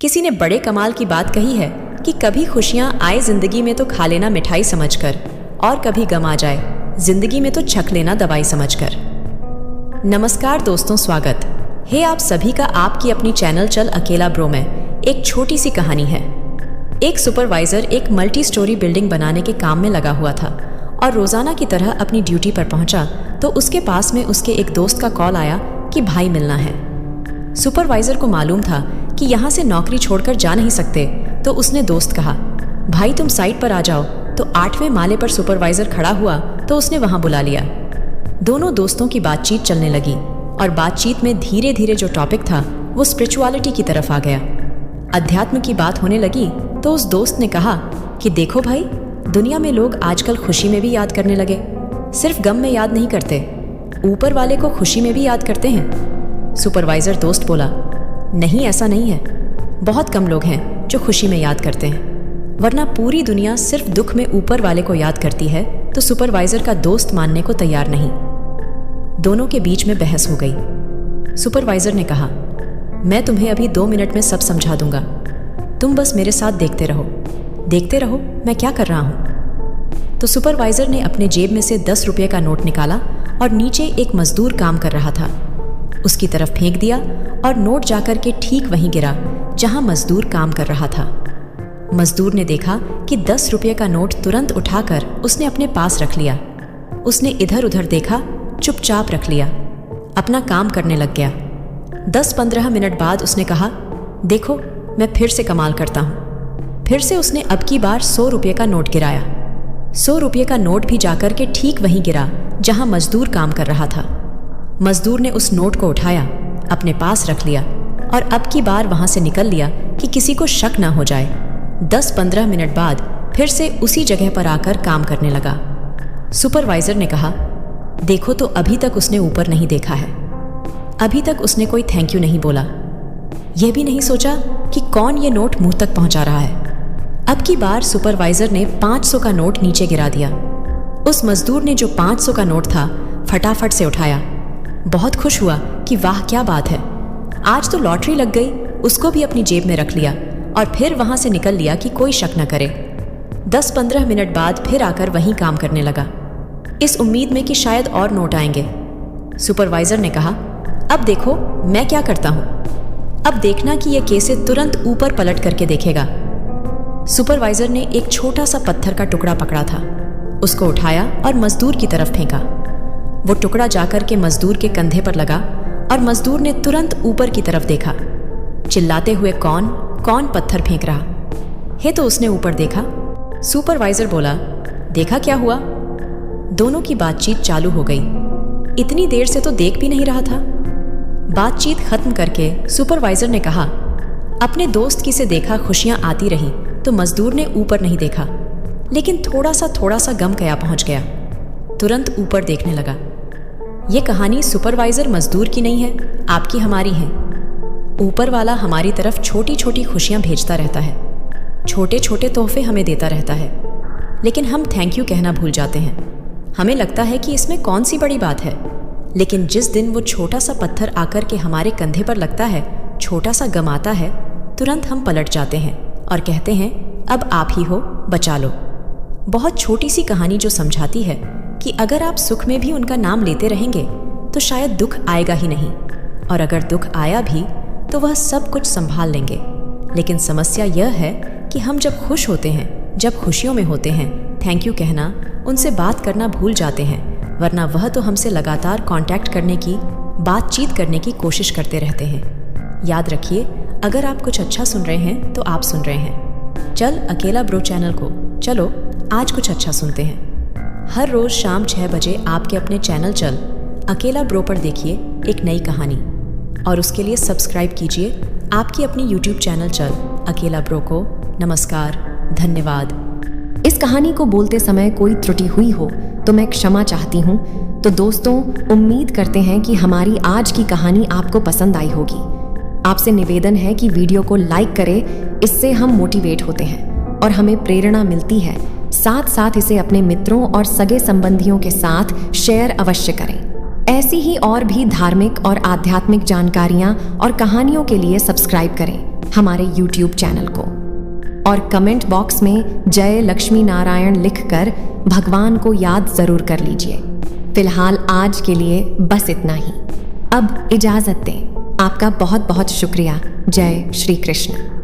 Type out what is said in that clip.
किसी ने बड़े कमाल की बात कही है कि कभी खुशियां आए जिंदगी में तो खा लेना मिठाई समझकर, और कभी गम आ जाए जिंदगी में तो छक लेना दवाई समझकर। नमस्कार दोस्तों, स्वागत है आप सभी का आपकी अपनी चैनल चल अकेला ब्रो में। एक छोटी सी कहानी है। एक सुपरवाइजर एक मल्टी स्टोरी बिल्डिंग बनाने के काम में लगा हुआ था और रोजाना की तरह अपनी ड्यूटी पर पहुंचा तो उसके पास में उसके एक दोस्त का कॉल आया कि भाई मिलना है। सुपरवाइजर को मालूम था कि यहाँ से नौकरी छोड़कर जा नहीं सकते, तो उसने दोस्त कहा, भाई तुम साइट पर आ जाओ। तो 8वें माले पर सुपरवाइजर खड़ा हुआ तो उसने वहां बुला लिया। दोनों दोस्तों की बातचीत चलने लगी और बातचीत में धीरे धीरे जो टॉपिक था वो स्पिरिचुअलिटी की तरफ आ गया। अध्यात्म की बात होने लगी तो उस दोस्त ने कहा कि देखो भाई, दुनिया में लोग आजकल खुशी में भी याद करने लगे, सिर्फ गम में याद नहीं करते, ऊपर वाले को खुशी में भी याद करते हैं। सुपरवाइजर दोस्त बोला, नहीं ऐसा नहीं है, बहुत कम लोग हैं जो खुशी में याद करते हैं, वरना पूरी दुनिया सिर्फ दुख में ऊपर वाले को याद करती है। तो सुपरवाइजर का दोस्त मानने को तैयार नहीं। दोनों के बीच में बहस हो गई। सुपरवाइजर ने कहा, मैं तुम्हें अभी 2 मिनट में सब समझा दूंगा, तुम बस मेरे साथ देखते रहो मैं क्या कर रहा हूं। तो सुपरवाइजर ने अपने जेब में से 10 रुपये का नोट निकाला और नीचे एक मजदूर काम कर रहा था उसकी तरफ फेंक दिया और नोट जाकर के ठीक वहीं गिरा जहां मजदूर काम कर रहा था। मजदूर ने देखा कि 10 रुपये का नोट तुरंत उठाकर उसने अपने पास रख लिया। उसने इधर उधर देखा, चुपचाप रख लिया, अपना काम करने लग गया। 10-15 मिनट बाद उसने कहा, देखो मैं फिर से कमाल करता हूं। फिर से उसने अब की बार 100 रुपये का नोट गिराया। 100 रुपये का नोट भी जाकर के ठीक वहीं गिरा जहां मजदूर काम कर रहा था। मजदूर ने उस नोट को उठाया, अपने पास रख लिया और अब की बार वहां से निकल लिया कि किसी को शक ना हो जाए। 10-15 मिनट बाद फिर से उसी जगह पर आकर काम करने लगा। सुपरवाइजर ने कहा, देखो तो अभी तक उसने ऊपर नहीं देखा है, अभी तक उसने कोई थैंक यू नहीं बोला, यह भी नहीं सोचा कि कौन ये नोट मुंह तक पहुंचा रहा है। अब की बार सुपरवाइजर ने 500 का नोट नीचे गिरा दिया। उस मजदूर ने जो 500 का नोट था फटाफट से उठाया, बहुत खुश हुआ कि वाह क्या बात है, आज तो लॉटरी लग गई। उसको भी अपनी जेब में रख लिया और फिर वहां से निकल लिया कि कोई शक न करे। 10-15 मिनट बाद फिर आकर वहीं काम करने लगा, इस उम्मीद में कि शायद और नोट आएंगे। सुपरवाइजर ने कहा, अब देखो मैं क्या करता हूं, अब देखना कि यह केसे तुरंत ऊपर पलट करके देखेगा। सुपरवाइजर ने एक छोटा सा पत्थर का टुकड़ा पकड़ा था, उसको उठाया और मजदूर की तरफ फेंका। वो टुकड़ा जाकर के मजदूर के कंधे पर लगा और मजदूर ने तुरंत ऊपर की तरफ देखा, चिल्लाते हुए कौन पत्थर फेंक रहा है। तो उसने ऊपर देखा। सुपरवाइजर बोला, देखा क्या हुआ। दोनों की बातचीत चालू हो गई। इतनी देर से तो देख भी नहीं रहा था। बातचीत खत्म करके सुपरवाइजर ने कहा, अपने दोस्त की से देखा खुशियां आती रही तो मजदूर ने ऊपर नहीं देखा, लेकिन थोड़ा सा गम गया पहुंच गया, तुरंत ऊपर देखने लगा। ये कहानी सुपरवाइजर मजदूर की नहीं है, आपकी हमारी है। ऊपर वाला हमारी तरफ छोटी छोटी खुशियां भेजता रहता है, छोटे छोटे तोहफे हमें देता रहता है, लेकिन हम थैंक यू कहना भूल जाते हैं। हमें लगता है कि इसमें कौन सी बड़ी बात है, लेकिन जिस दिन वो छोटा सा पत्थर आकर के हमारे कंधे पर लगता है, छोटा सा गम आता है, तुरंत हम पलट जाते हैं और कहते हैं, अब आप ही हो, बचा लो। बहुत छोटी सी कहानी जो समझाती है कि अगर आप सुख में भी उनका नाम लेते रहेंगे तो शायद दुख आएगा ही नहीं, और अगर दुख आया भी तो वह सब कुछ संभाल लेंगे। लेकिन समस्या यह है कि हम जब खुश होते हैं, जब खुशियों में होते हैं, थैंक यू कहना, उनसे बात करना भूल जाते हैं, वरना वह तो हमसे लगातार कांटेक्ट करने की, बातचीत करने की कोशिश करते रहते हैं। याद रखिए, अगर आप कुछ अच्छा सुन रहे हैं तो आप सुन रहे हैं चल अकेला ब्रो चैनल को। चलो आज कुछ अच्छा सुनते हैं। हर रोज शाम 6 बजे आपके अपने चैनल चल अकेला ब्रो पर देखिए एक नई कहानी, और उसके लिए सब्सक्राइब कीजिए आपकी अपनी यूट्यूब चैनल चल अकेला ब्रो को। नमस्कार, धन्यवाद। इस कहानी को बोलते समय कोई त्रुटि हुई हो तो मैं क्षमा चाहती हूँ। तो दोस्तों, उम्मीद करते हैं कि हमारी आज की कहानी आपको पसंद आई होगी। आपसे निवेदन है कि वीडियो को लाइक करें, इससे हम मोटिवेट होते हैं और हमें प्रेरणा मिलती है। साथ साथ इसे अपने मित्रों और सगे संबंधियों के साथ शेयर अवश्य करें। ऐसी ही और भी धार्मिक और आध्यात्मिक जानकारियां और कहानियों के लिए सब्सक्राइब करें। हमारे YouTube चैनल को और कमेंट बॉक्स में जय लक्ष्मी नारायण लिखकर भगवान को याद जरूर कर लीजिए। फिलहाल आज के लिए बस इतना ही। अब इजाजत दें। आपका बहुत बहुत शुक्रिया। जय श्री कृष्ण।